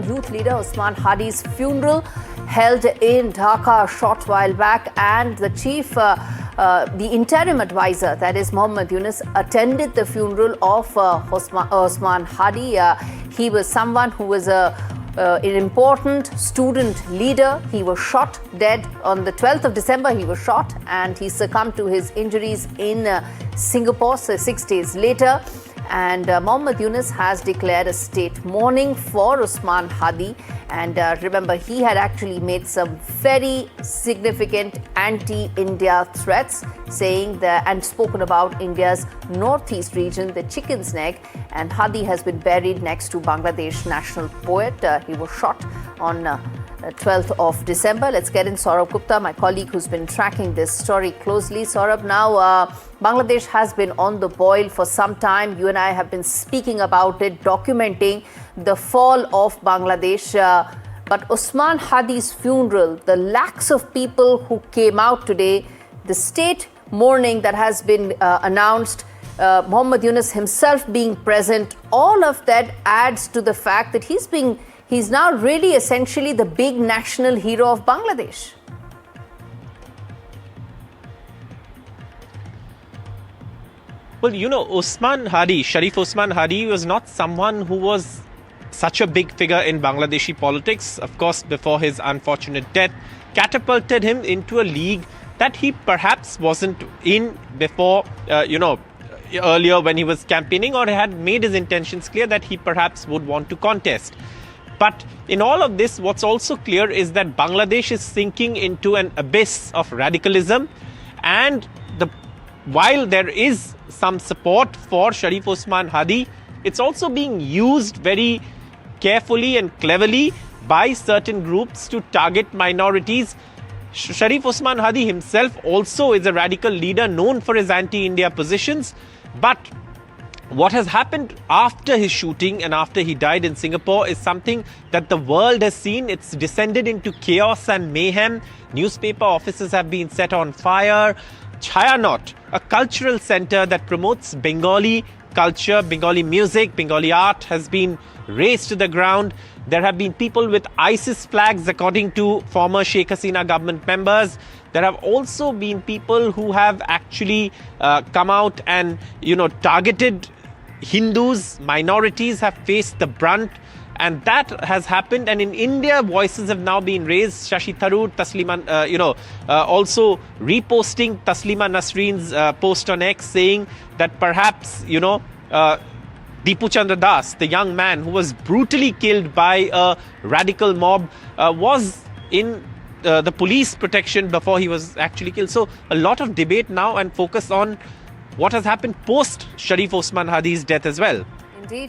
youth leader Osman Hadi's funeral held in Dhaka a short while back, and the the interim advisor, that is Mohammad Yunus, attended the funeral of Osman Hadi. He was someone who was an important student leader. He was shot dead on the 12th of December. He was shot and he succumbed to his injuries in Singapore 6 days later. And Mohammad Yunus has declared a state mourning for Osman Hadi. And remember, he had actually made some very significant anti-India threats, saying that, and spoken about India's northeast region, the chicken's neck. And Hadi has been buried next to Bangladesh national poet. He was shot on 12th of December. Let's get in Saurabh Gupta, my colleague who's been tracking this story closely. Saurabh, now Bangladesh has been on the boil for some time. You and I have been speaking about it, documenting the fall of Bangladesh. But Osman Hadi's funeral, the lakhs of people who came out today, the state mourning that has been announced, Mohammad Yunus himself being present, all of that adds to the fact that he's now really essentially the big national hero of Bangladesh. Well, you know, Osman Hadi, Sharif Osman Hadi, was not someone who was such a big figure in Bangladeshi politics. Of course, before his unfortunate death, catapulted him into a league that he perhaps wasn't in before, earlier when he was campaigning, or had made his intentions clear that he perhaps would want to contest. But in all of this, what's also clear is that Bangladesh is sinking into an abyss of radicalism. And while there is some support for Sharif Osman Hadi, it's also being used very carefully and cleverly by certain groups to target minorities. Sharif Osman Hadi himself also is a radical leader known for his anti-India positions. But what has happened after his shooting and after he died in Singapore is something that the world has seen. It's descended into chaos and mayhem. Newspaper offices have been set on fire. Chayanot, a cultural center that promotes Bengali culture, Bengali music, Bengali art, has been razed to the ground. There have been people with ISIS flags, according to former Sheikh Hasina government members. There have also been people who have actually come out and, targeted Hindus. Minorities have faced the brunt, and that has happened. And in India, voices have now been raised. Shashi Tharoor, also reposting Taslima Nasreen's post on X, saying that perhaps, Deepu Chandra Das, the young man who was brutally killed by a radical mob, was in the police protection before he was actually killed. So a lot of debate now and focus on what has happened post Sharif Osman Hadi's death as well. Indeed.